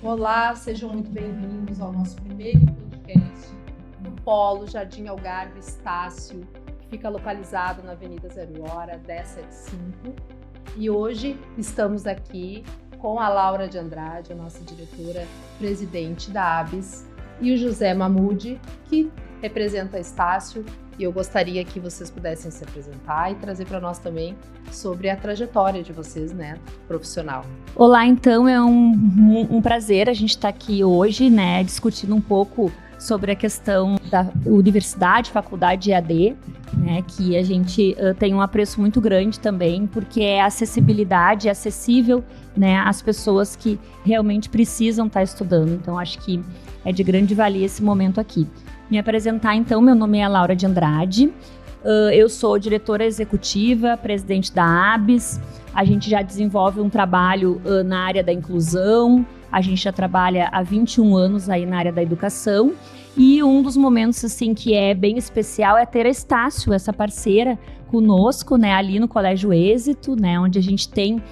Olá, sejam muito bem-vindos ao nosso primeiro podcast do Polo Jardim Algarve Estácio, que fica localizado na Avenida 0 1075. E hoje estamos aqui com a Laura de Andrade, a nossa diretora-presidente da ABS, e o José Mahmoud, que representa a Estácio. E eu gostaria que vocês pudessem se apresentar e trazer para nós também sobre a trajetória de vocês, né, profissional. Olá, então, é um prazer a gente estar aqui hoje, né, discutindo um pouco sobre a questão da universidade, faculdade EAD, né, que a gente tem um apreço muito grande também, porque é acessibilidade, é acessível, né, às pessoas que realmente precisam estar estudando. Então, acho que é de grande valia esse momento aqui. Me apresentar, então, meu nome é Laura de Andrade, eu sou diretora executiva, presidente da ABS, a gente já desenvolve um trabalho na área da inclusão, a gente já trabalha há 21 anos aí na área da educação, e um dos momentos, assim, que é bem especial é ter a Estácio, essa parceira conosco, né, ali no Colégio Êxito, né, onde a gente tem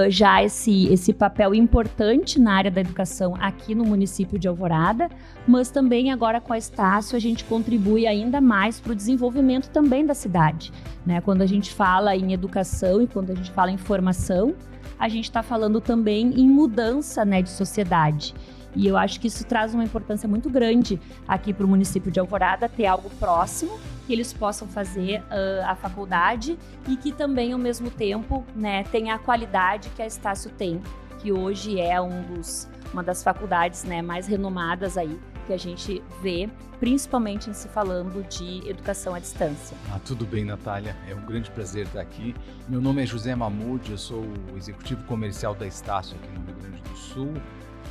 já esse papel importante na área da educação aqui no município de Alvorada, mas também agora com a Estácio a gente contribui ainda mais para o desenvolvimento também da cidade, né? Quando a gente fala em educação e quando a gente fala em formação, a gente está falando também em mudança, né, de sociedade. E eu acho que isso traz uma importância muito grande aqui para o município de Alvorada, ter algo próximo, que eles possam fazer a faculdade e que também, ao mesmo tempo, né, tenha a qualidade que a Estácio tem, que hoje é uma das faculdades, né, mais renomadas aí, que a gente vê, principalmente em se falando de educação à distância. Tudo bem, Natália. É um grande prazer estar aqui. Meu nome é José Mahmoud, eu sou o executivo comercial da Estácio aqui no Rio Grande do Sul.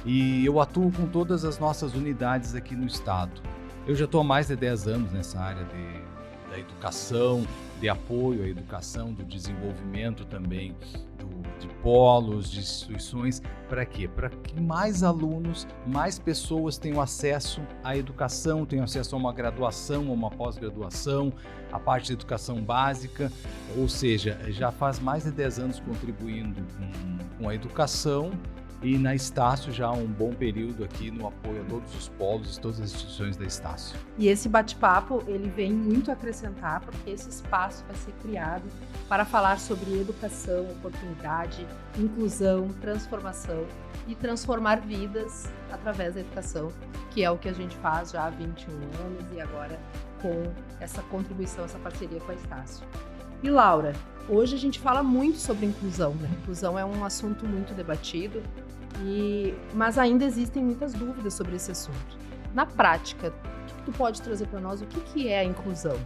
E eu atuo com todas as nossas unidades aqui no estado. Eu já estou há mais de 10 anos nessa área da educação, de apoio à educação, do desenvolvimento também de polos, de instituições. Para quê? Para que mais alunos, mais pessoas tenham acesso à educação, tenham acesso a uma graduação, a uma pós-graduação, a parte de educação básica. Ou seja, já faz mais de 10 anos contribuindo com a educação. E na Estácio já há um bom período aqui no apoio a todos os polos e todas as instituições da Estácio. E esse bate-papo, ele vem muito acrescentar, porque esse espaço vai ser criado para falar sobre educação, oportunidade, inclusão, transformação e transformar vidas através da educação, que é o que a gente faz já há 21 anos e agora com essa contribuição, essa parceria com a Estácio. E Laura, hoje a gente fala muito sobre inclusão, né? Inclusão é um assunto muito debatido, mas ainda existem muitas dúvidas sobre esse assunto. Na prática, o que tu pode trazer para nós? O que é a inclusão?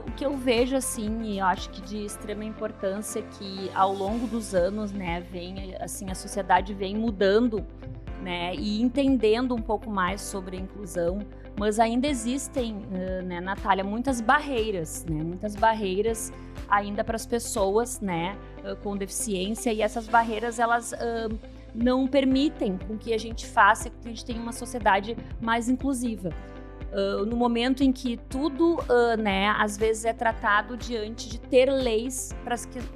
O que eu vejo, assim, e eu acho que de extrema importância, que ao longo dos anos, né, a sociedade vem mudando, né, e entendendo um pouco mais sobre a inclusão, mas ainda existem, né, Natália, muitas barreiras ainda para as pessoas, né, com deficiência, e essas barreiras, elas não permitem com que a gente faça, que a gente tenha uma sociedade mais inclusiva. No momento em que tudo, né, às vezes é tratado diante de ter leis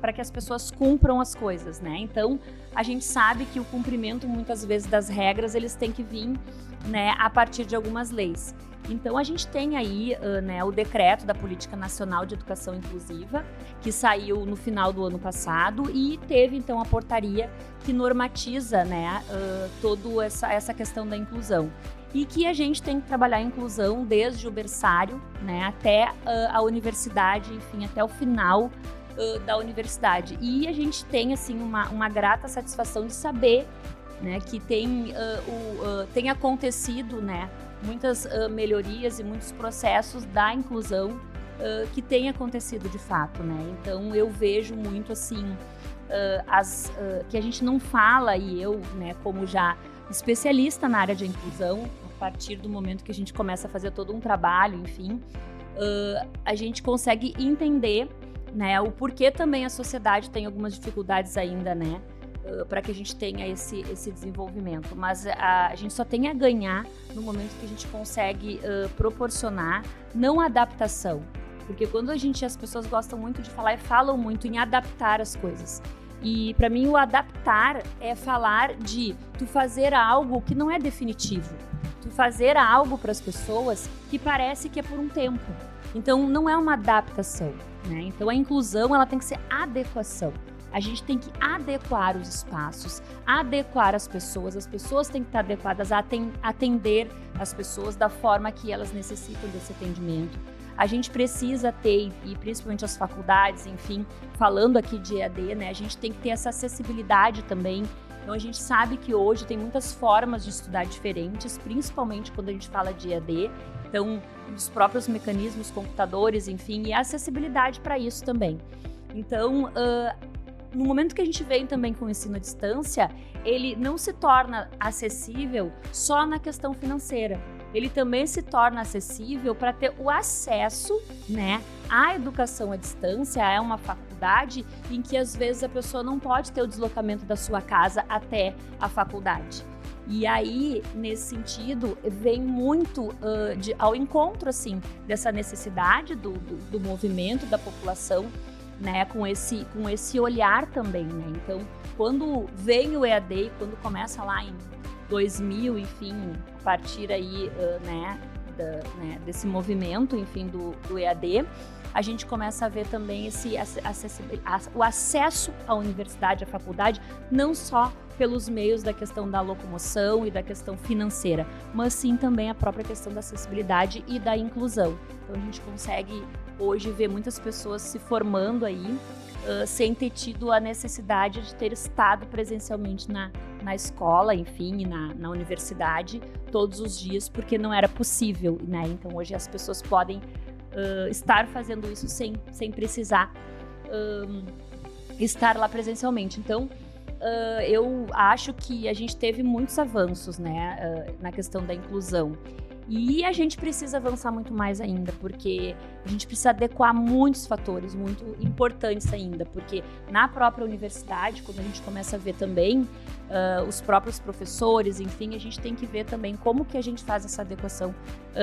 para que as pessoas cumpram as coisas, né? Então, a gente sabe que o cumprimento, muitas vezes, das regras, eles têm que vir, né, a partir de algumas leis. Então, a gente tem aí, né, o decreto da Política Nacional de Educação Inclusiva, que saiu no final do ano passado, e teve, então, a portaria que normatiza, né, toda essa questão da inclusão. E que a gente tem que trabalhar a inclusão desde o berçário, né, até a universidade, enfim, até o final da universidade. E a gente tem, assim, uma grata satisfação de saber, né, que tem acontecido, né, muitas melhorias e muitos processos da inclusão que tem acontecido de fato, né? Então eu vejo muito, assim, que a gente não fala, e eu, né, como já especialista na área de inclusão, a partir do momento que a gente começa a fazer todo um trabalho, enfim, a gente consegue entender, né, o porquê também a sociedade tem algumas dificuldades ainda, né, para que a gente tenha esse desenvolvimento. Mas a gente só tem a ganhar no momento que a gente consegue proporcionar, não adaptação, porque quando as pessoas gostam muito de falar e falam muito em adaptar as coisas, E para mim o adaptar é falar de tu fazer algo que não é definitivo. Tu fazer algo para as pessoas que parece que é por um tempo. Então não é uma adaptação, né? Então a inclusão ela tem que ser adequação. A gente tem que adequar os espaços, adequar as pessoas têm que estar adequadas a atender as pessoas da forma que elas necessitam desse atendimento. A gente precisa ter, e principalmente as faculdades, enfim, falando aqui de EAD, né, a gente tem que ter essa acessibilidade também. Então a gente sabe que hoje tem muitas formas de estudar diferentes, principalmente quando a gente fala de EAD. Então, os próprios mecanismos, computadores, enfim, e a acessibilidade para isso também. Então, no momento que a gente vem também com o ensino à distância, ele não se torna acessível só na questão financeira. Ele também se torna acessível para ter o acesso, né, à educação à distância. É uma faculdade em que às vezes a pessoa não pode ter o deslocamento da sua casa até a faculdade. E aí, nesse sentido, vem muito ao encontro, assim, dessa necessidade do movimento da população, né, com esse olhar também, né? Então, quando vem o EAD, quando começa lá em 2000, enfim, a partir aí, desse movimento, enfim, do EAD, a gente começa a ver também o acesso à universidade, à faculdade, não só pelos meios da questão da locomoção e da questão financeira, mas sim também a própria questão da acessibilidade e da inclusão. Então a gente consegue hoje ver muitas pessoas se formando aí sem ter tido a necessidade de ter estado presencialmente na escola, enfim, na universidade todos os dias, porque não era possível, né? Então hoje as pessoas podem estar fazendo isso sem precisar estar lá presencialmente. Então, eu acho que a gente teve muitos avanços, né, na questão da inclusão. E a gente precisa avançar muito mais ainda, porque a gente precisa adequar muitos fatores muito importantes ainda, porque na própria universidade, quando a gente começa a ver também os próprios professores, enfim, a gente tem que ver também como que a gente faz essa adequação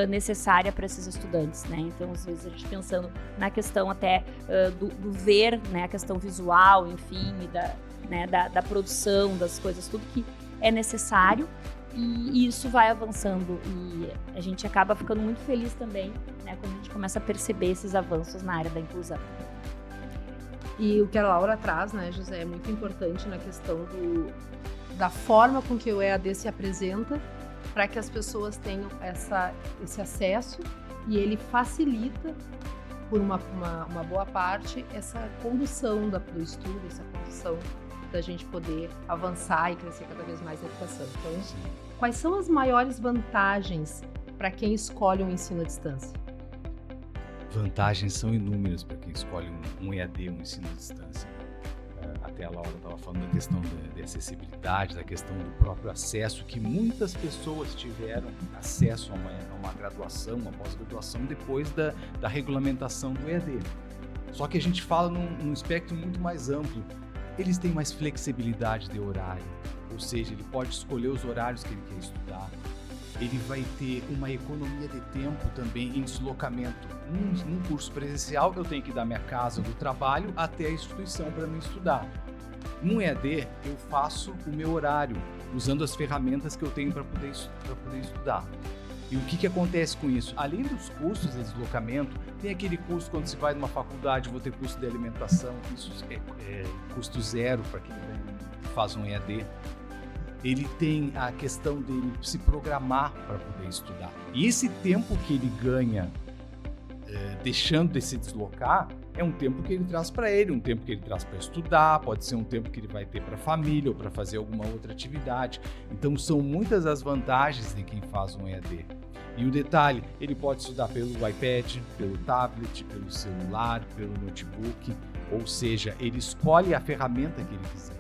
necessária para esses estudantes, né? Então, às vezes, a gente pensando na questão até do ver, né, a questão visual, enfim, e da produção, das coisas, tudo que é necessário. E isso vai avançando e a gente acaba ficando muito feliz também, né, quando a gente começa a perceber esses avanços na área da inclusão. E o que a Laura traz, né, José, é muito importante na questão da forma com que o EAD se apresenta para que as pessoas tenham esse acesso, e ele facilita, por uma boa parte, essa condução do estudo, essa condução da gente poder avançar e crescer cada vez mais na educação. Então, quais são as maiores vantagens para quem escolhe um ensino à distância? Vantagens são inúmeras para quem escolhe um EAD, um ensino à distância. Até a Laura estava falando da questão da acessibilidade, da questão do próprio acesso, que muitas pessoas tiveram acesso a uma graduação, uma pós-graduação, depois da regulamentação do EAD. Só que a gente fala num espectro muito mais amplo. Eles têm mais flexibilidade de horário, ou seja, ele pode escolher os horários que ele quer estudar. Ele vai ter uma economia de tempo também em deslocamento. Num curso presencial, eu tenho que ir da minha casa, do trabalho, até a instituição para me estudar. No EAD, eu faço o meu horário, usando as ferramentas que eu tenho para poder estudar. E o que acontece com isso? Além dos custos de deslocamento, tem aquele custo quando se vai numa faculdade, vou ter custo de alimentação, isso é custo zero para quem faz um EAD. Ele tem a questão dele se programar para poder estudar. E esse tempo que ele ganha deixando de se deslocar, é um tempo que ele traz para ele, um tempo que ele traz para estudar, pode ser um tempo que ele vai ter para a família ou para fazer alguma outra atividade. Então são muitas as vantagens de quem faz um EAD. E o detalhe, ele pode estudar pelo iPad, pelo tablet, pelo celular, pelo notebook, ou seja, ele escolhe a ferramenta que ele quiser.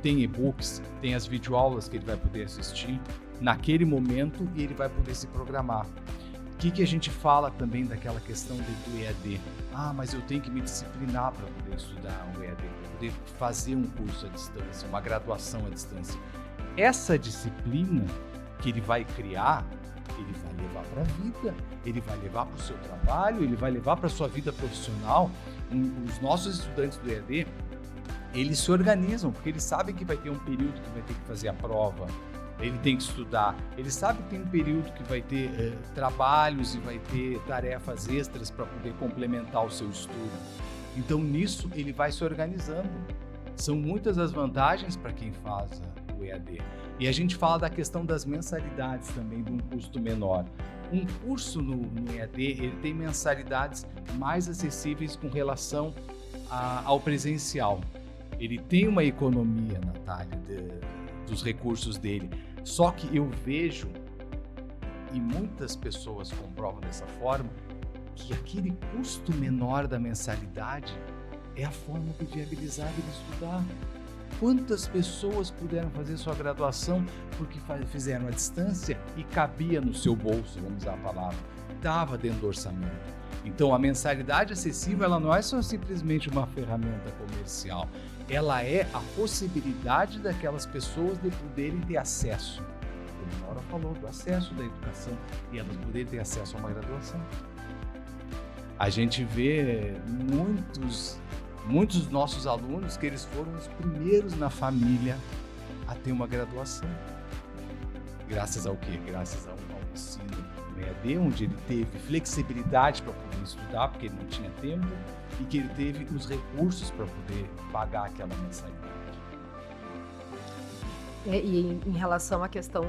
Tem e-books, tem as videoaulas que ele vai poder assistir naquele momento e ele vai poder se programar. O que a gente fala também daquela questão do EAD? Mas eu tenho que me disciplinar para poder estudar um EAD, para poder fazer um curso à distância, uma graduação à distância. Essa disciplina que ele vai criar, ele vai levar para a vida, ele vai levar para o seu trabalho, ele vai levar para a sua vida profissional. Os nossos estudantes do EAD, eles se organizam, porque eles sabem que vai ter um período que vai ter que fazer a prova, ele tem que estudar, ele sabe que tem um período que vai ter trabalhos e vai ter tarefas extras para poder complementar o seu estudo. Então, nisso, ele vai se organizando. São muitas as vantagens para quem faz o EAD. E a gente fala da questão das mensalidades também, de um custo menor. Um curso no EAD, ele tem mensalidades mais acessíveis com relação ao presencial. Ele tem uma economia, Natália, dos recursos dele. Só que eu vejo, e muitas pessoas comprovam dessa forma, que aquele custo menor da mensalidade é a forma de viabilizar ele estudar. Quantas pessoas puderam fazer sua graduação porque fizeram à distância e cabia no seu bolso, vamos usar a palavra, estava dentro do orçamento. Então, a mensalidade acessível, ela não é só simplesmente uma ferramenta comercial, ela é a possibilidade daquelas pessoas de poderem ter acesso, como a Laura falou, do acesso da educação, e elas poderem ter acesso a uma graduação. A gente vê muitos dos nossos alunos que eles foram os primeiros na família a ter uma graduação. Graças ao quê? Graças ao ensino no EAD, onde ele teve flexibilidade para poder estudar, porque ele não tinha tempo, e que ele teve os recursos para poder pagar aquela mensalidade. E em relação à questão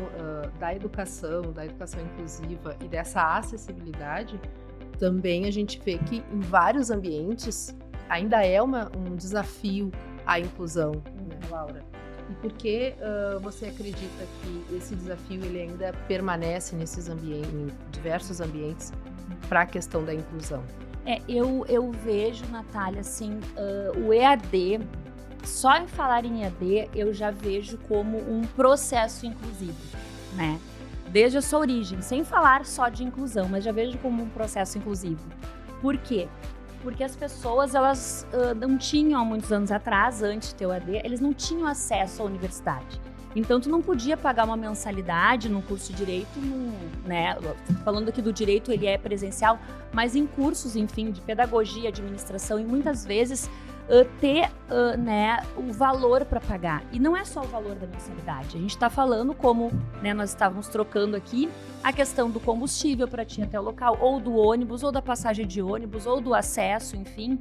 da educação inclusiva e dessa acessibilidade, também a gente vê que em vários ambientes ainda é um desafio a inclusão, né, Laura? E por que você acredita que esse desafio ele ainda permanece nesses ambientes, em diversos ambientes, para a questão da inclusão? Eu vejo, Natália, assim, o EAD, só em falar em EAD, eu já vejo como um processo inclusivo, né? Desde a sua origem, sem falar só de inclusão, mas já vejo como um processo inclusivo. Por quê? Porque as pessoas, elas não tinham, há muitos anos atrás, antes de ter o EAD, eles não tinham acesso à universidade. Então, tu não podia pagar uma mensalidade num curso de direito, né? Falando aqui do direito, ele é presencial, mas em cursos, enfim, de pedagogia, administração, e muitas vezes ter né, o valor para pagar. E não é só o valor da mensalidade. A gente está falando como, né, nós estávamos trocando aqui, a questão do combustível para ti até o local, ou do ônibus, ou da passagem de ônibus, ou do acesso, enfim.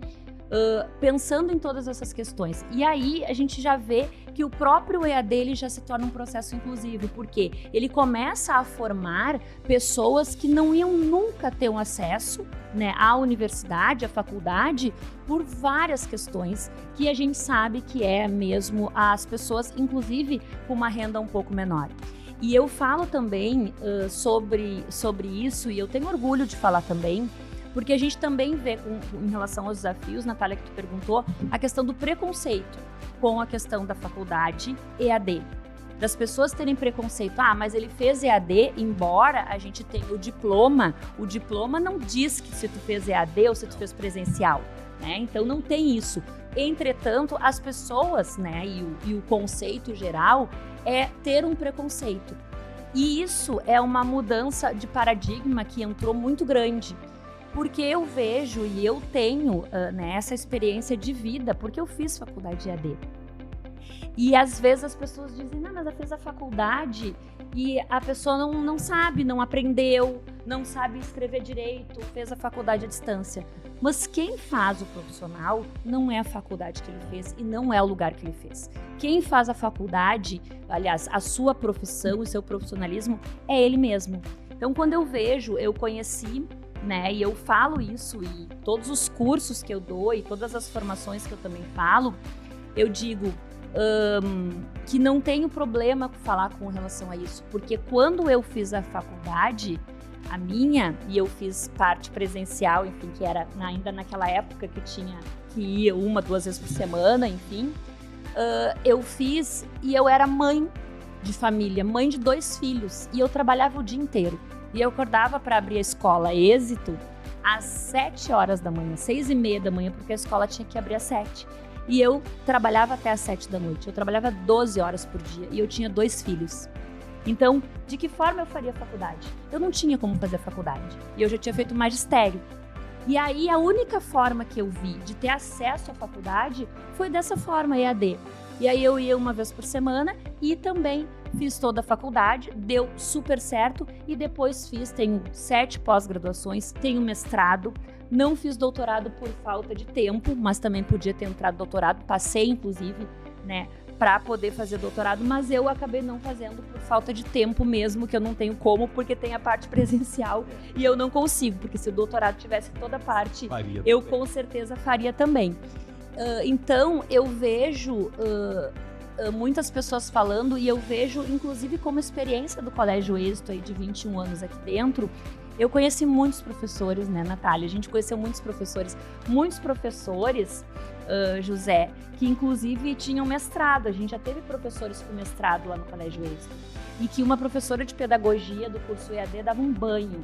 Pensando em todas essas questões. E aí a gente já vê que o próprio EAD ele já se torna um processo inclusivo, porque ele começa a formar pessoas que não iam nunca ter um acesso, né, à universidade, à faculdade, por várias questões que a gente sabe que é mesmo as pessoas, inclusive, com uma renda um pouco menor. E eu falo também sobre isso, e eu tenho orgulho de falar também, porque a gente também vê, em relação aos desafios, Natália, que tu perguntou, a questão do preconceito com a questão da faculdade EAD. Das pessoas terem preconceito, mas ele fez EAD, embora a gente tenha o diploma não diz que se tu fez EAD ou se tu fez presencial, né? Então não tem isso. Entretanto, as pessoas, né, e o conceito geral é ter um preconceito. E isso é uma mudança de paradigma que entrou muito grande. Porque eu vejo e eu tenho né, essa experiência de vida, porque eu fiz faculdade de EAD. E às vezes as pessoas dizem, não, mas ela fez a faculdade e a pessoa não sabe, não aprendeu, não sabe escrever direito, fez a faculdade à distância. Mas quem faz o profissional não é a faculdade que ele fez e não é o lugar que ele fez. Quem faz a faculdade, aliás, a sua profissão e seu profissionalismo é ele mesmo. Então, quando eu conheci, né, e eu falo isso, e todos os cursos que eu dou e todas as formações que eu também falo, eu digo que não tenho problema falar com relação a isso, porque quando eu fiz a faculdade, a minha, e eu fiz parte presencial, enfim, que era ainda naquela época que tinha que ir 1, 2 vezes por semana, enfim, eu fiz e eu era mãe de família, mãe de 2 filhos, e eu trabalhava o dia inteiro. E eu acordava para abrir a escola Êxito às 7 horas da manhã, 6h30 da manhã, porque a escola tinha que abrir às 7. E eu trabalhava até às 7 da noite. Eu trabalhava 12 horas por dia e eu tinha 2 filhos. Então, de que forma eu faria faculdade? Eu não tinha como fazer faculdade. E eu já tinha feito magistério. E aí a única forma que eu vi de ter acesso à faculdade foi dessa forma, EAD. E aí eu ia uma vez por semana e também fiz toda a faculdade, deu super certo e depois tenho 7 pós-graduações, tenho mestrado, não fiz doutorado por falta de tempo, mas também podia ter entrado doutorado, passei inclusive, né, para poder fazer doutorado, mas eu acabei não fazendo por falta de tempo mesmo, que eu não tenho como, porque tem a parte presencial e eu não consigo, porque se o doutorado tivesse toda a parte, eu com certeza faria também. Então, eu vejo muitas pessoas falando, e eu vejo, inclusive, como experiência do Colégio Êxito aí de 21 anos aqui dentro, eu conheci muitos professores, né, Natália? A gente conheceu muitos professores, José, que inclusive tinham mestrado. A gente já teve professores com mestrado lá no Colégio Êxito. E que uma professora de pedagogia do curso EAD dava um banho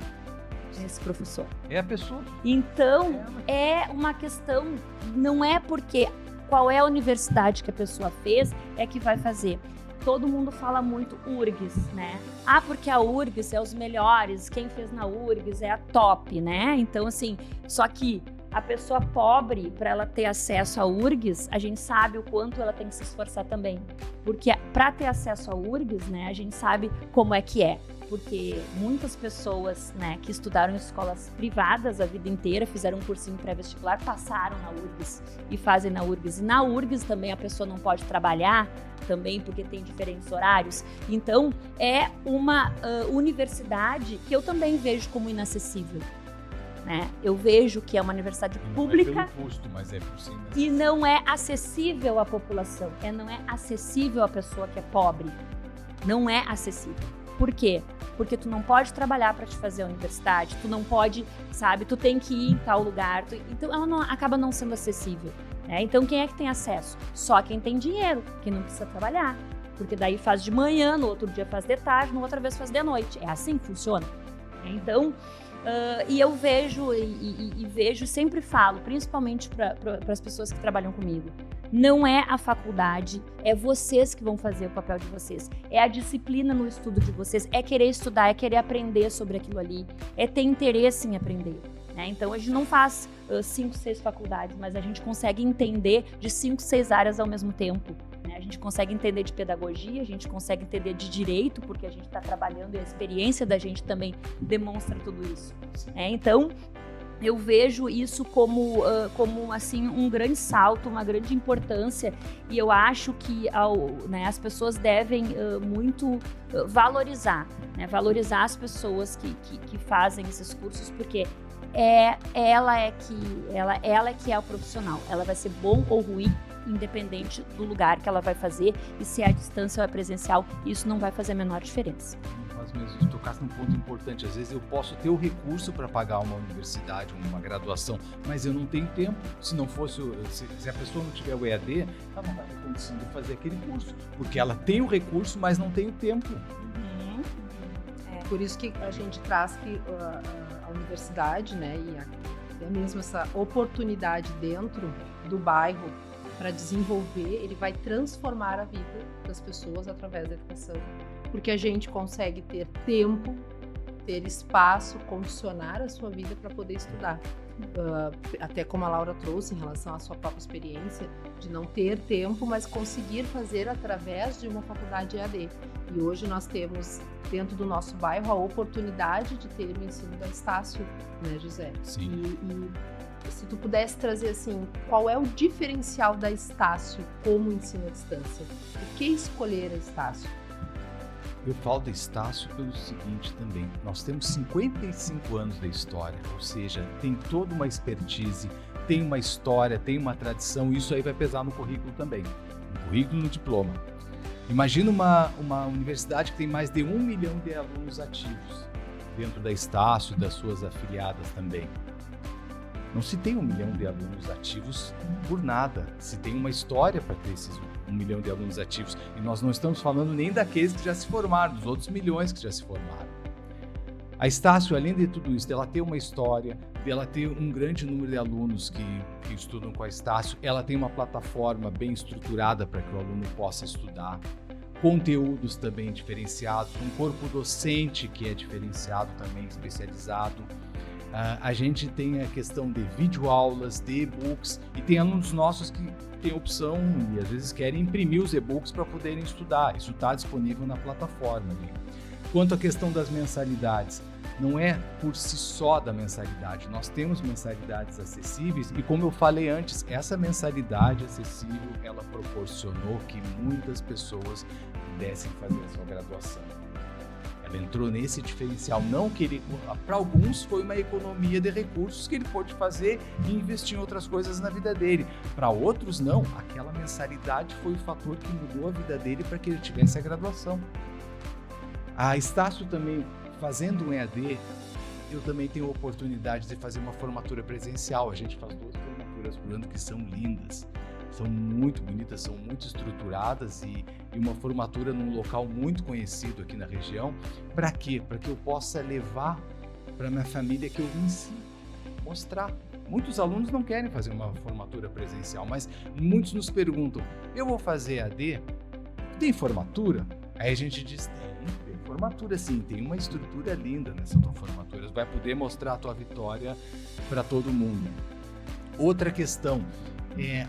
nesse professor. É a pessoa. Então, é uma questão, não é porque qual é a universidade que a pessoa fez é que vai fazer. Todo mundo fala muito URGS, né? Ah, porque a URGS é os melhores, quem fez na URGS é a top, né? Então, assim, só que a pessoa pobre, para ela ter acesso à URGS, a gente sabe o quanto ela tem que se esforçar também. Porque para ter acesso à URGS, né, a gente sabe como é que é. Porque muitas pessoas, né, que estudaram em escolas privadas a vida inteira, fizeram um cursinho pré-vestibular, passaram na URGS e fazem na URGS. E na URGS também a pessoa não pode trabalhar, também porque tem diferentes horários. Então, é uma universidade que eu também vejo como inacessível. Né? Eu vejo que é uma universidade pública, não é pelo custo, mas é por cima. E não é acessível à população, não é acessível à pessoa que é pobre. Não é acessível. Por quê? Porque tu não pode trabalhar para te fazer a universidade, tu não pode, sabe, tu tem que ir em tal lugar, então ela acaba não sendo acessível. Né? Então quem é que tem acesso? Só quem tem dinheiro, quem não precisa trabalhar. Porque daí faz de manhã, no outro dia faz de tarde, no outra vez faz de noite. É assim que funciona. Então, e eu vejo, e vejo, sempre falo, principalmente para as pessoas que trabalham comigo, não é a faculdade, é vocês que vão fazer o papel de vocês. É a disciplina no estudo de vocês, é querer estudar, é querer aprender sobre aquilo ali, é ter interesse em aprender. Né? Então, a gente não faz 5, 6 faculdades, mas a gente consegue entender de 5, 6 áreas ao mesmo tempo. Né? A gente consegue entender de pedagogia, a gente consegue entender de direito, porque a gente está trabalhando e a experiência da gente também demonstra tudo isso. Então, eu vejo isso como assim, um grande salto, uma grande importância, e eu acho que as pessoas devem muito valorizar as pessoas que fazem esses cursos, porque ela é que é o profissional. Ela vai ser bom ou ruim, independente do lugar que ela vai fazer, e se é à distância ou é presencial, isso não vai fazer a menor diferença. Mas mesmo, tocasse num ponto importante, às vezes eu posso ter o recurso para pagar uma universidade, uma graduação, mas eu não tenho tempo. Se não fosse, se a pessoa não tiver o EAD, ela não vai ter condição de fazer aquele curso, porque ela tem o recurso, mas não tem o tempo. Por isso que a gente traz que a universidade, né, e até mesmo essa oportunidade dentro do bairro para desenvolver, ele vai transformar a vida das pessoas através da educação. Porque a gente consegue ter tempo, ter espaço, condicionar a sua vida para poder estudar. Até como a Laura trouxe em relação à sua própria experiência, de não ter tempo, mas conseguir fazer através de uma faculdade EAD. E hoje nós temos, dentro do nosso bairro, a oportunidade de ter o ensino da Estácio, né, José? Sim. E se tu pudesse trazer, assim, qual é o diferencial da Estácio como ensino à distância? Por que escolher a Estácio? Eu falo da Estácio pelo seguinte também, nós temos 55 anos de história, ou seja, tem toda uma expertise, tem uma história, tem uma tradição, e isso aí vai pesar no currículo também, no currículo e no diploma. Imagina uma universidade que tem mais de 1 milhão de alunos ativos dentro da Estácio e das suas afiliadas também. Não se tem 1 milhão de alunos ativos por nada, se tem uma história para ter esses 1 milhão de alunos ativos. E nós não estamos falando nem daqueles que já se formaram, dos outros milhões que já se formaram. A Estácio, além de tudo isso, ela tem uma história, ela tem um grande número de alunos que estudam com a Estácio, ela tem uma plataforma bem estruturada para que o aluno possa estudar, conteúdos também diferenciados, um corpo docente que é diferenciado também, especializado. A gente tem a questão de videoaulas, de e-books, e tem alunos nossos que têm opção e às vezes querem imprimir os e-books para poderem estudar. Isso está disponível na plataforma ali. Quanto à questão das mensalidades, não é por si só da mensalidade. Nós temos mensalidades acessíveis e, como eu falei antes, essa mensalidade acessível, ela proporcionou que muitas pessoas pudessem fazer a sua graduação. Ela entrou nesse diferencial, não que ele, para alguns foi uma economia de recursos que ele pôde fazer e investir em outras coisas na vida dele. Para outros não, aquela mensalidade foi o fator que mudou a vida dele para que ele tivesse a graduação. A Estácio também, fazendo um EAD, eu também tenho a oportunidade de fazer uma formatura presencial. A gente faz 2 formaturas por ano que são lindas. São muito bonitas, são muito estruturadas e uma formatura num local muito conhecido aqui na região. Para quê? Para que eu possa levar para minha família que eu vim sim mostrar. Muitos alunos não querem fazer uma formatura presencial, mas muitos nos perguntam, eu vou fazer EAD? Tem formatura? Aí a gente diz, tem formatura sim, tem uma estrutura linda nessa tua formatura, vai poder mostrar a tua vitória para todo mundo. Outra questão é,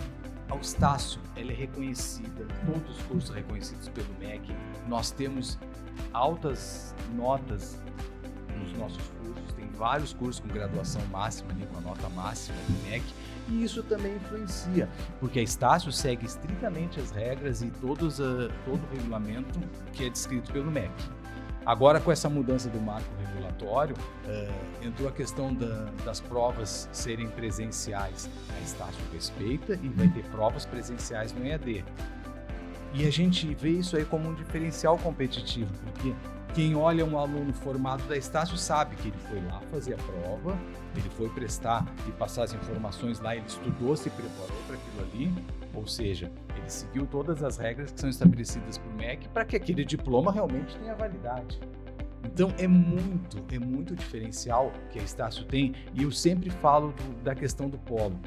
a Estácio, ela é reconhecida, todos os cursos reconhecidos pelo MEC, nós temos altas notas nos nossos cursos, tem vários cursos com graduação máxima, com a nota máxima do MEC, e isso também influencia, porque a Estácio segue estritamente as regras e todo o regulamento que é descrito pelo MEC. Agora, com essa mudança do marco regulatório, entrou a questão das provas serem presenciais. A Estácio respeita e vai ter provas presenciais no EAD. E a gente vê isso aí como um diferencial competitivo, porque quem olha um aluno formado da Estácio sabe que ele foi lá fazer a prova, ele foi prestar e passar as informações lá, ele estudou, se preparou para aquilo ali, ou seja, ele seguiu todas as regras que são estabelecidas por MEC para que aquele diploma realmente tenha validade. Então é muito diferencial que a Estácio tem, e eu sempre falo da questão do polo.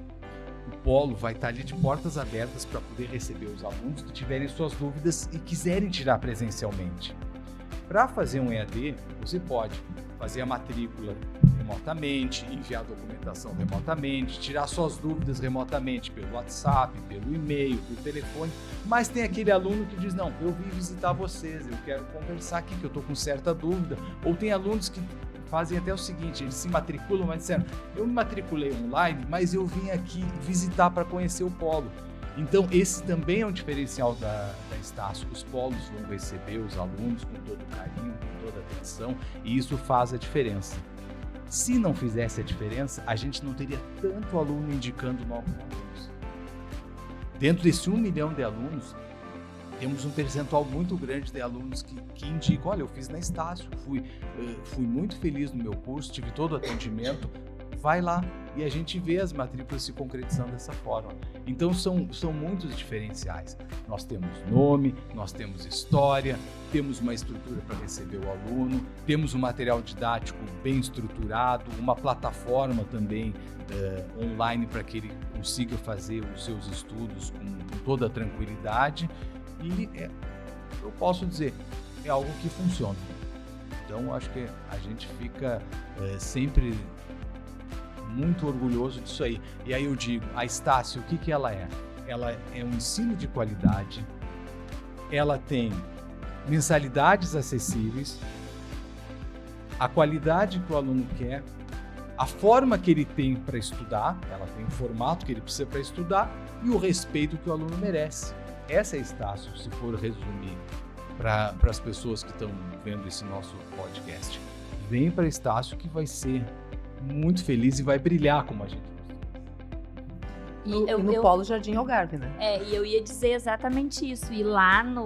O polo vai estar ali de portas abertas para poder receber os alunos que tiverem suas dúvidas e quiserem tirar presencialmente. Para fazer um EAD, você pode fazer a matrícula remotamente, enviar a documentação remotamente, tirar suas dúvidas remotamente pelo WhatsApp, pelo e-mail, pelo telefone, mas tem aquele aluno que diz, não, eu vim visitar vocês, eu quero conversar aqui, que eu estou com certa dúvida, ou tem alunos que fazem até o seguinte, eles se matriculam, mas disseram, eu me matriculei online, mas eu vim aqui visitar para conhecer o polo. Então, esse também é um diferencial da Estácio. Os polos vão receber os alunos com todo carinho, com toda atenção, e isso faz a diferença. Se não fizesse a diferença, a gente não teria tanto aluno indicando novos alunos. Dentro desse 1 milhão de alunos, temos um percentual muito grande de alunos que indicam, olha, eu fiz na Estácio, fui muito feliz no meu curso, tive todo o atendimento, vai lá, e a gente vê as matrículas se concretizando dessa forma. Então são muitos diferenciais. Nós temos nome, nós temos história, temos uma estrutura para receber o aluno, temos um material didático bem estruturado, uma plataforma também online para que ele consiga fazer os seus estudos com toda a tranquilidade, e eu posso dizer, é algo que funciona. Então acho que a gente fica sempre muito orgulhoso disso aí. E aí eu digo, a Estácio, o que ela é? Ela é um ensino de qualidade, ela tem mensalidades acessíveis, a qualidade que o aluno quer, a forma que ele tem para estudar, ela tem o formato que ele precisa para estudar e o respeito que o aluno merece. Essa é a Estácio, se for resumir para as pessoas que estão vendo esse nosso podcast. Vem para a Estácio que vai ser muito feliz e vai brilhar como a gente gosta. No Polo Jardim Algarve, né? E eu ia dizer exatamente isso. E lá né,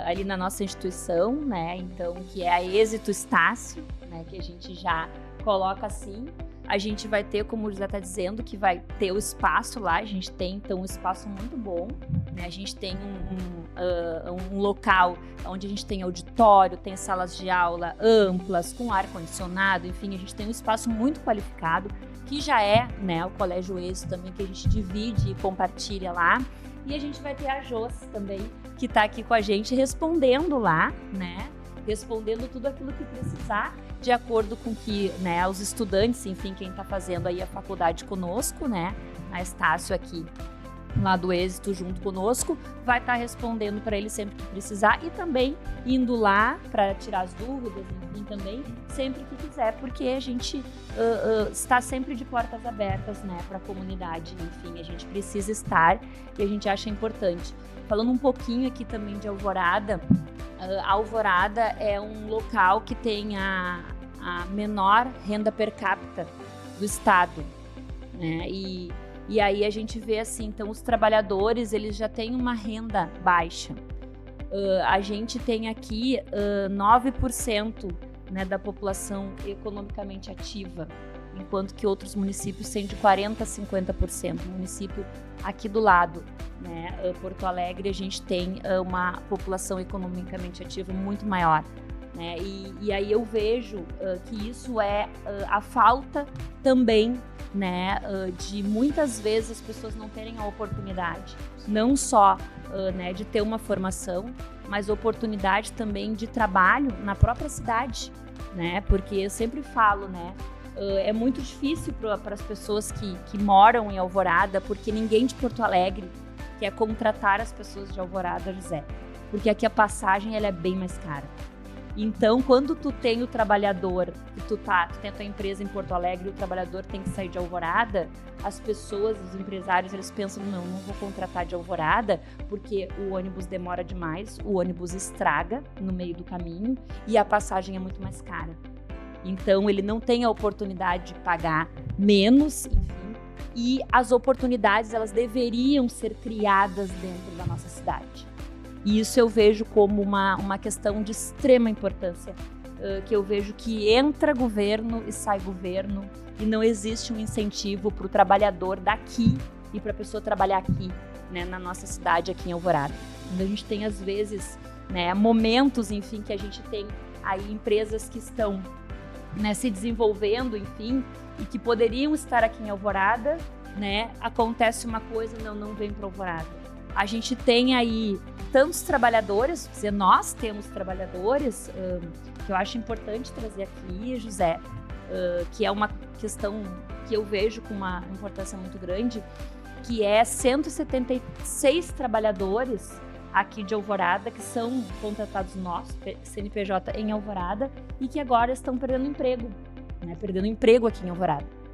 ali na nossa instituição, né, então, que é a Êxito Estácio, né, que a gente já coloca assim, a gente vai ter, como o José está dizendo, que vai ter o espaço lá, a gente tem, então, um espaço muito bom, né, a gente tem um local onde a gente tem auditório, tem salas de aula amplas, com ar-condicionado, enfim, a gente tem um espaço muito qualificado, que já é, né, o Colégio Êxito também, que a gente divide e compartilha lá, e a gente vai ter a Jos também, que está aqui com a gente respondendo lá, né, respondendo tudo aquilo que precisar, de acordo com que, né, os estudantes, enfim, quem está fazendo aí a faculdade conosco, né, na Estácio aqui, lá do Êxito junto conosco, vai estar respondendo para ele sempre que precisar e também indo lá para tirar as dúvidas, enfim, também sempre que quiser, porque a gente está sempre de portas abertas, né, para a comunidade, enfim, a gente precisa estar e a gente acha importante. Falando um pouquinho aqui também de Alvorada, a Alvorada é um local que tem a menor renda per capita do estado, né, e aí a gente vê assim, então os trabalhadores, eles já têm uma renda baixa. A gente tem aqui 9%, né, da população economicamente ativa, enquanto que outros municípios têm de 40% a 50%. O município aqui do lado, né, Porto Alegre, a gente tem uma população economicamente ativa muito maior. Né? E aí eu vejo que isso é a falta também, né, de muitas vezes as pessoas não terem a oportunidade, não só né, de ter uma formação, mas oportunidade também de trabalho na própria cidade, né? Porque eu sempre falo, né, é muito difícil para as pessoas que moram em Alvorada, porque ninguém de Porto Alegre quer contratar as pessoas de Alvorada, José, porque aqui a passagem ela é bem mais cara. Então, quando tu tem o trabalhador, tu tem a tua empresa em Porto Alegre, o trabalhador tem que sair de Alvorada, as pessoas, os empresários, eles pensam, não vou contratar de Alvorada, porque o ônibus demora demais, o ônibus estraga no meio do caminho e a passagem é muito mais cara. Então, ele não tem a oportunidade de pagar menos, enfim, e as oportunidades, elas deveriam ser criadas dentro da nossa cidade. E isso eu vejo como uma questão de extrema importância, que eu vejo que entra governo e sai governo e não existe um incentivo para o trabalhador daqui e para a pessoa trabalhar aqui, né, na nossa cidade, aqui em Alvorada. Quando a gente tem, às vezes, né, momentos, enfim, que a gente tem aí empresas que estão, né, se desenvolvendo, enfim, e que poderiam estar aqui em Alvorada, né, acontece uma coisa, não vem para Alvorada. A gente tem aí tantos trabalhadores, quer dizer, nós temos trabalhadores, que eu acho importante trazer aqui, José, que é uma questão que eu vejo com uma importância muito grande, que é 176 trabalhadores aqui de Alvorada, que são contratados nós, CNPJ em Alvorada, e que agora estão perdendo emprego, né, perdendo emprego aqui em Alvorada.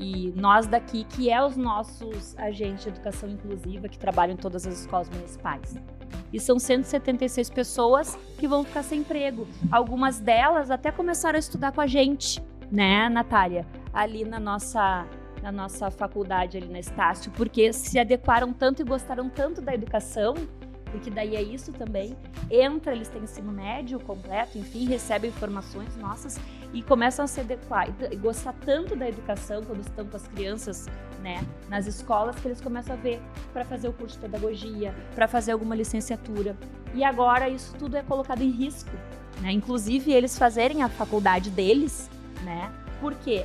E nós daqui, que é os nossos agentes de educação inclusiva, que trabalham em todas as escolas municipais. E são 176 pessoas que vão ficar sem emprego. Algumas delas até começaram a estudar com a gente, né, Natália? Ali na nossa faculdade, ali na Estácio, porque se adequaram tanto e gostaram tanto da educação, porque daí é isso também, eles têm ensino médio completo, enfim, recebem informações nossas e começam a se adequar e gostar tanto da educação quando estão com as crianças, né, nas escolas, que eles começam a ver para fazer o curso de pedagogia, para fazer alguma licenciatura. E agora isso tudo é colocado em risco, né, inclusive eles fazerem a faculdade deles, né, por quê?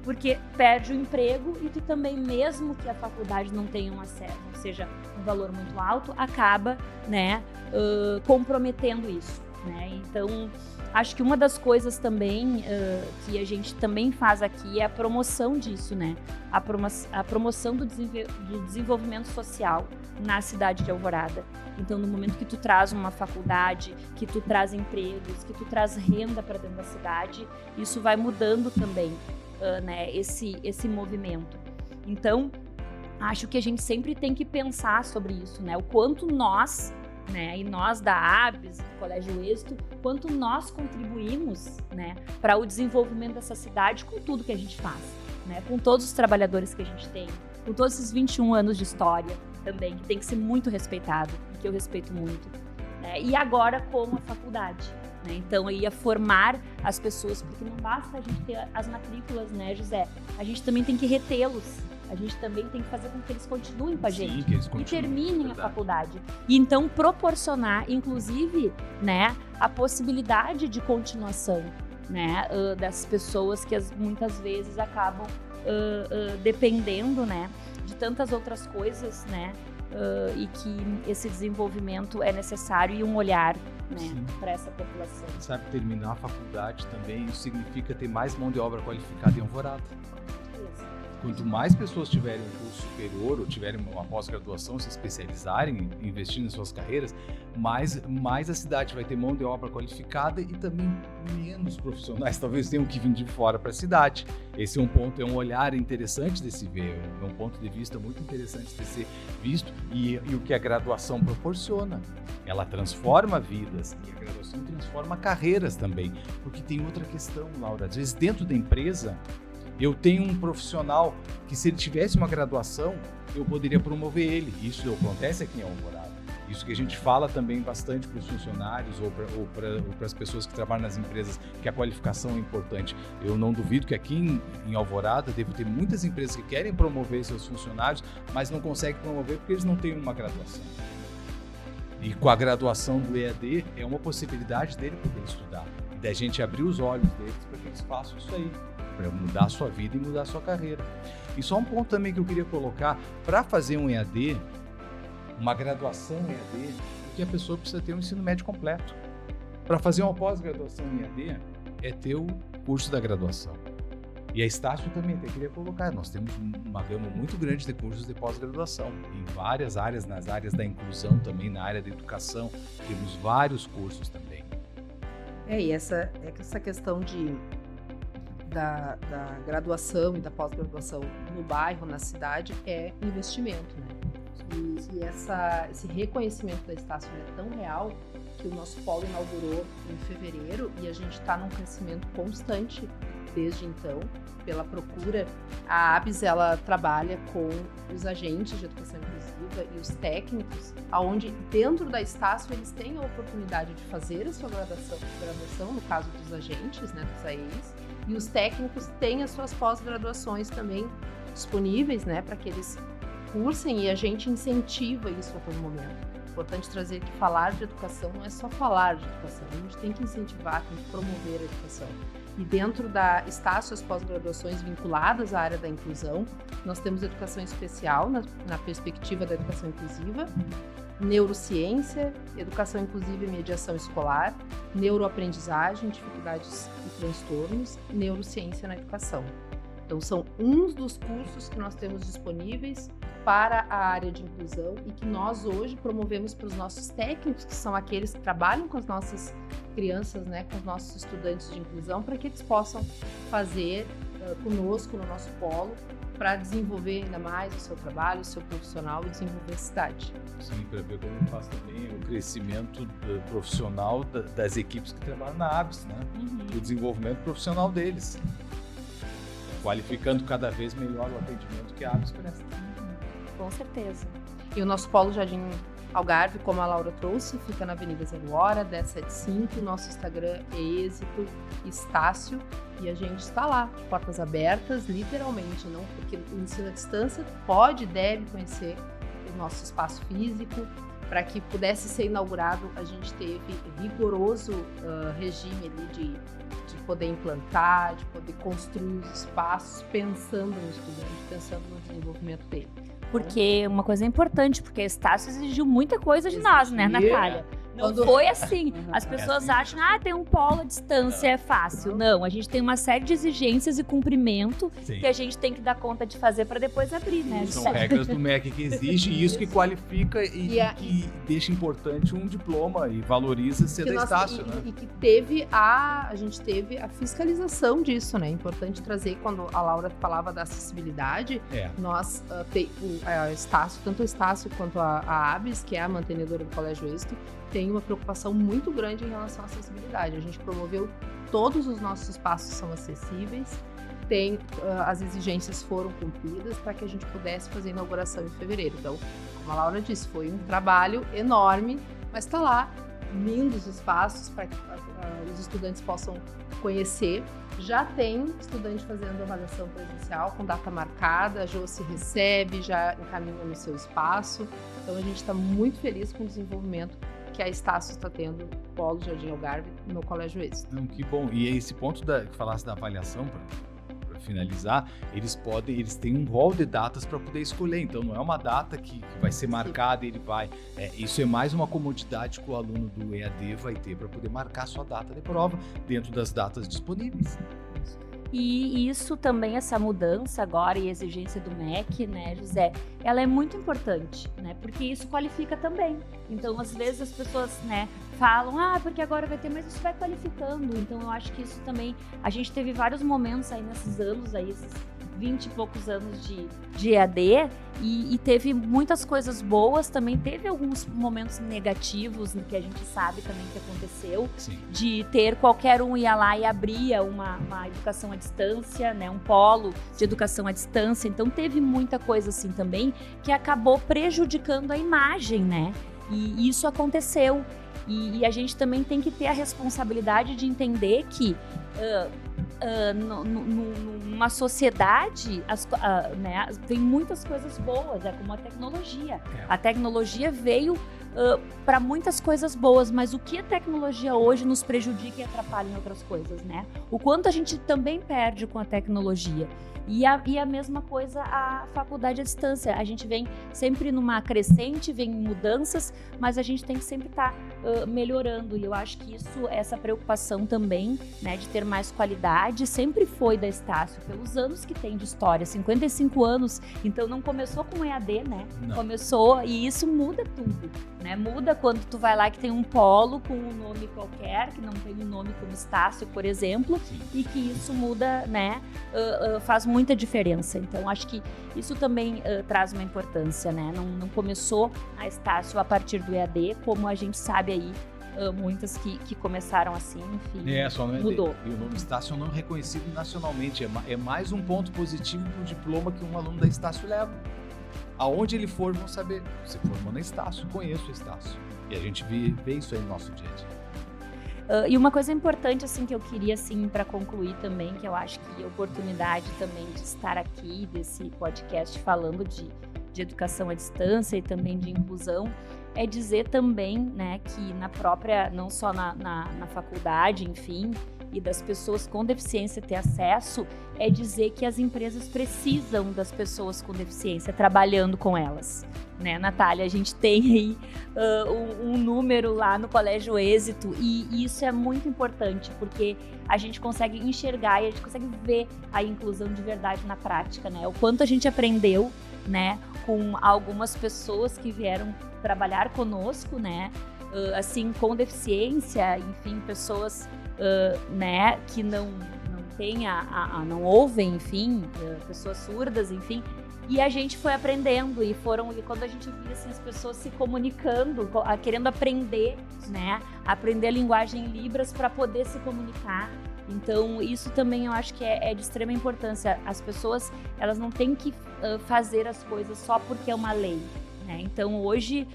Porque perde o emprego e tu também, mesmo que a faculdade não tenha um acesso, ou seja, um valor muito alto, acaba, né, comprometendo isso, né? Então, acho que uma das coisas também que a gente também faz aqui é a promoção disso, né? A promoção do desenvolvimento social na cidade de Alvorada. Então, no momento que tu traz uma faculdade, que tu traz empregos, que tu traz renda para dentro da cidade, isso vai mudando também. Né, esse movimento. Então, acho que a gente sempre tem que pensar sobre isso, né? O quanto nós, né, e nós da ABS, do Colégio Êxito, quanto nós contribuímos, né, para o desenvolvimento dessa cidade com tudo que a gente faz, né? Com todos os trabalhadores que a gente tem, com todos esses 21 anos de história também, que tem que ser muito respeitado, que eu respeito muito, né? E agora com a faculdade. Né? Então, eu ia formar as pessoas, porque não basta a gente ter as matrículas, né, José? A gente também tem que retê-los. A gente também tem que fazer com que eles continuem com a gente. Que eles continuem, e terminem a faculdade. E então proporcionar, inclusive, né, a possibilidade de continuação, né, das pessoas que muitas vezes acabam dependendo, né, de tantas outras coisas, né, e que esse desenvolvimento é necessário e um olhar né, para essa população. Sabe, terminar a faculdade também, isso significa ter mais mão de obra qualificada em Alvorada. Quanto mais pessoas tiverem um curso superior ou tiverem uma pós-graduação, se especializarem, investindo em suas carreiras, mais a cidade vai ter mão de obra qualificada e também menos profissionais talvez tenham que vir de fora para a cidade. Esse é um ponto, é um olhar interessante de se ver, é um ponto de vista muito interessante de ser visto e o que a graduação proporciona. Ela transforma vidas e a graduação transforma carreiras também, porque tem outra questão, Laura, às vezes dentro da empresa, eu tenho um profissional que, se ele tivesse uma graduação, eu poderia promover ele. Isso acontece aqui em Alvorada. Isso que a gente fala também bastante para os funcionários ou para as pessoas que trabalham nas empresas, que a qualificação é importante. Eu não duvido que aqui em Alvorada deve ter muitas empresas que querem promover seus funcionários, mas não conseguem promover porque eles não têm uma graduação. E com a graduação do EAD, é uma possibilidade dele poder estudar. E da gente abrir os olhos deles para que eles façam isso aí, para mudar a sua vida e mudar a sua carreira. E só um ponto também que eu queria colocar, para fazer um EAD, uma graduação em EAD, que a pessoa precisa ter um ensino médio completo. Para fazer uma pós-graduação em EAD, é ter o curso da graduação. E a Estácio também, eu queria colocar, nós temos uma gama muito grande de cursos de pós-graduação, em várias áreas, nas áreas da inclusão também, na área da educação, temos vários cursos também. E essa questão da graduação e da pós-graduação no bairro, na cidade, é investimento, né? E esse reconhecimento da Estácio é tão real que o nosso polo inaugurou em fevereiro e a gente está num crescimento constante desde então, pela procura. A ABS, ela trabalha com os agentes de educação inclusiva e os técnicos, onde dentro da Estácio eles têm a oportunidade de fazer a sua graduação no caso dos agentes, né, dos AEs, e os técnicos têm as suas pós-graduações também disponíveis, né, para que eles cursem, e a gente incentiva isso a todo momento. É importante trazer que falar de educação não é só falar de educação, a gente tem que incentivar, tem que promover a educação. E dentro da Estácio, as pós-graduações vinculadas à área da inclusão, nós temos educação especial na perspectiva da educação inclusiva, neurociência, educação inclusiva e mediação escolar, neuroaprendizagem, dificuldades e transtornos, neurociência na educação. Então, são uns dos cursos que nós temos disponíveis para a área de inclusão e que nós hoje promovemos para os nossos técnicos, que são aqueles que trabalham com as nossas crianças, né, com os nossos estudantes de inclusão, para que eles possam fazer conosco no nosso polo para desenvolver ainda mais o seu trabalho, o seu profissional e desenvolver a cidade. Sim, para ver como faz também o crescimento profissional das equipes que trabalham na ABS, né? O desenvolvimento profissional deles. Qualificando cada vez melhor o atendimento que a ABS presta. Com certeza. E o nosso polo Jardim Algarve, como a Laura trouxe, fica na Avenida 0 Hora, 1075. Nosso Instagram é Êxito Estácio e a gente está lá, de portas abertas, literalmente, não porque o ensino à distância pode e deve conhecer o nosso espaço físico. Para que pudesse ser inaugurado, a gente teve rigoroso regime ali de poder implantar, de poder construir os espaços, pensando no estudante, pensando no desenvolvimento dele. Porque uma coisa importante, porque a Estácio exigiu muita coisa de nós, né, Natália? Não foi assim. As pessoas acham, tem um polo à distância, é fácil. Não, a gente tem uma série de exigências e cumprimento que a gente tem que dar conta de fazer para depois abrir, né? São regras do MEC que exige e isso que qualifica e que deixa importante um diploma e valoriza ser da Estácio, né? E que a gente teve a fiscalização disso, né? É importante trazer, quando a Laura falava da acessibilidade, nós, a Estácio, tanto a Estácio quanto a ABS, que é a mantenedora do Colégio Êxito, tem uma preocupação muito grande em relação à acessibilidade. A gente promoveu, todos os nossos espaços são acessíveis, as exigências foram cumpridas para que a gente pudesse fazer a inauguração em fevereiro. Então, como a Laura disse, foi um trabalho enorme, mas está lá, lindos espaços para que os estudantes possam conhecer. Já tem estudante fazendo avaliação presencial com data marcada, a Jo se recebe, já encaminha no seu espaço. Então, a gente está muito feliz com o desenvolvimento que a Estácio está tendo, Polo Jardim Algarve, no Colégio Êxito. Que bom. E esse ponto que falasse da avaliação, para finalizar, eles têm um rol de datas para poder escolher, então não é uma data que vai ser marcada e ele vai, isso é mais uma comodidade que o aluno do EAD vai ter para poder marcar sua data de prova dentro das datas disponíveis. E isso também, essa mudança agora e exigência do MEC, né, José, ela é muito importante, né, porque isso qualifica também. Então, às vezes as pessoas, né, falam, porque agora vai ter, mas isso vai qualificando. Então, eu acho que isso também, a gente teve vários momentos aí nesses anos, aí, esses 20 e poucos anos de EAD, e teve muitas coisas boas, também teve alguns momentos negativos, que a gente sabe também que aconteceu. Sim. De ter qualquer um ia lá e abria uma educação à distância, né, um polo de educação à distância. Então teve muita coisa assim também que acabou prejudicando a imagem, né? E isso aconteceu. E a gente também tem que ter a responsabilidade de entender que numa sociedade, né, tem muitas coisas boas, como a tecnologia. A tecnologia veio para muitas coisas boas, mas o que a tecnologia hoje nos prejudica e atrapalha em outras coisas, né? O quanto a gente também perde com a tecnologia. E a mesma coisa a faculdade à distância. A gente vem sempre numa crescente, vem mudanças, mas a gente tem que sempre estar melhorando. E eu acho que essa preocupação também, né, de ter mais qualidade, sempre foi da Estácio, pelos anos que tem de história, 55 anos. Então não começou com EAD, né? Não. Começou, e isso muda tudo, né? Muda quando tu vai lá que tem um polo com um nome qualquer, que não tem um nome como Estácio, por exemplo. Sim. E que isso muda, né? Faz muita diferença. Então, acho que isso também traz uma importância, né? Não começou a Estácio a partir do EAD, como a gente sabe aí, muitas que começaram assim, enfim, só no EAD. Mudou. E o nome Estácio é um nome reconhecido nacionalmente, é mais um ponto positivo para o diploma que um aluno da Estácio leva. Aonde ele for, vão saber, você formou na Estácio, conheço o Estácio. E a gente vê isso aí no nosso dia a dia. E uma coisa importante, assim, que eu queria, assim, para concluir também, que eu acho que a oportunidade também de estar aqui, desse podcast falando de educação à distância e também de inclusão, é dizer também, né, que na própria, não só na faculdade, enfim, e das pessoas com deficiência ter acesso, é dizer que as empresas precisam das pessoas com deficiência trabalhando com elas. Né, Natália, a gente tem aí um número lá no Colégio Êxito e isso é muito importante porque a gente consegue enxergar e a gente consegue ver a inclusão de verdade na prática, né? O quanto a gente aprendeu, né, com algumas pessoas que vieram trabalhar conosco, né, assim, com deficiência, enfim, pessoas, né, que não têm não ouvem, enfim, pessoas surdas, enfim. E a gente foi aprendendo e quando a gente via assim, as pessoas se comunicando, querendo aprender, né? Aprender a linguagem em Libras para poder se comunicar. Então, isso também eu acho que é de extrema importância. As pessoas, elas não têm que fazer as coisas só porque é uma lei, né? Então, hoje,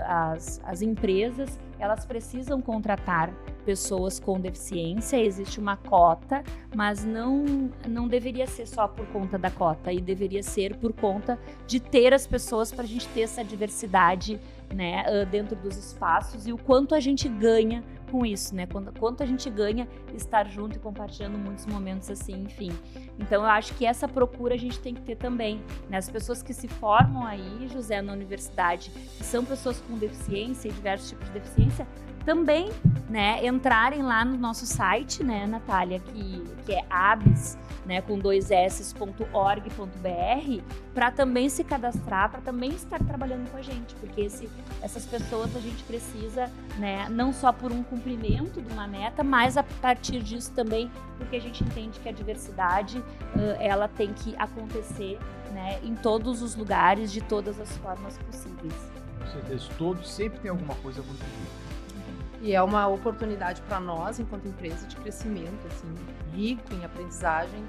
as empresas, elas precisam contratar pessoas com deficiência, existe uma cota, mas não deveria ser só por conta da cota, e deveria ser por conta de ter as pessoas para a gente ter essa diversidade, né, dentro dos espaços e o quanto a gente ganha com isso, né? Quanto a gente ganha estar junto e compartilhando muitos momentos assim, enfim. Então, eu acho que essa procura a gente tem que ter também, né? As pessoas que se formam aí, José, na universidade, que são pessoas com deficiência e diversos tipos de deficiência, também, né, entrarem lá no nosso site, né, Natália, que é abs, né, com 2s.org.br, para também se cadastrar, para também estar trabalhando com a gente, porque essas pessoas a gente precisa, né, não só por um cumprimento de uma meta, mas a partir disso também, porque a gente entende que a diversidade, ela tem que acontecer, né, em todos os lugares, de todas as formas possíveis. Com certeza, todos sempre tem alguma coisa a contribuir. E é uma oportunidade para nós, enquanto empresa, de crescimento, assim, rico em aprendizagem,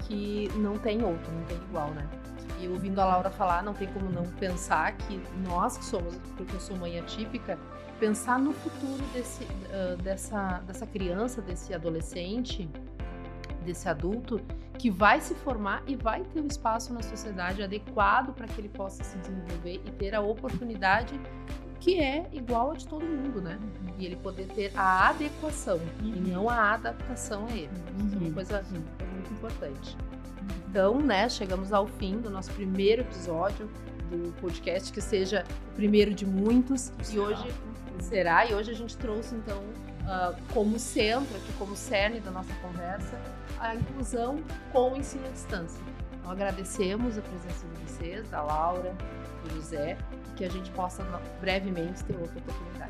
que não tem outro, não tem igual, né? E ouvindo a Laura falar, não tem como não pensar que nós que somos, porque eu sou mãe atípica, pensar no futuro dessa criança, desse adolescente, desse adulto, que vai se formar e vai ter um espaço na sociedade adequado para que ele possa se desenvolver e ter a oportunidade que é igual a de todo mundo, né? E ele poder ter a adequação e não a adaptação a ele. É uma coisa muito importante. Então, né, chegamos ao fim do nosso primeiro episódio do podcast, que seja o primeiro de muitos. E hoje a gente trouxe, então, como centro, aqui como cerne da nossa conversa, a inclusão com o ensino à distância. Então, agradecemos a presença de vocês, da Laura, do José, e que a gente possa brevemente ter outra oportunidade.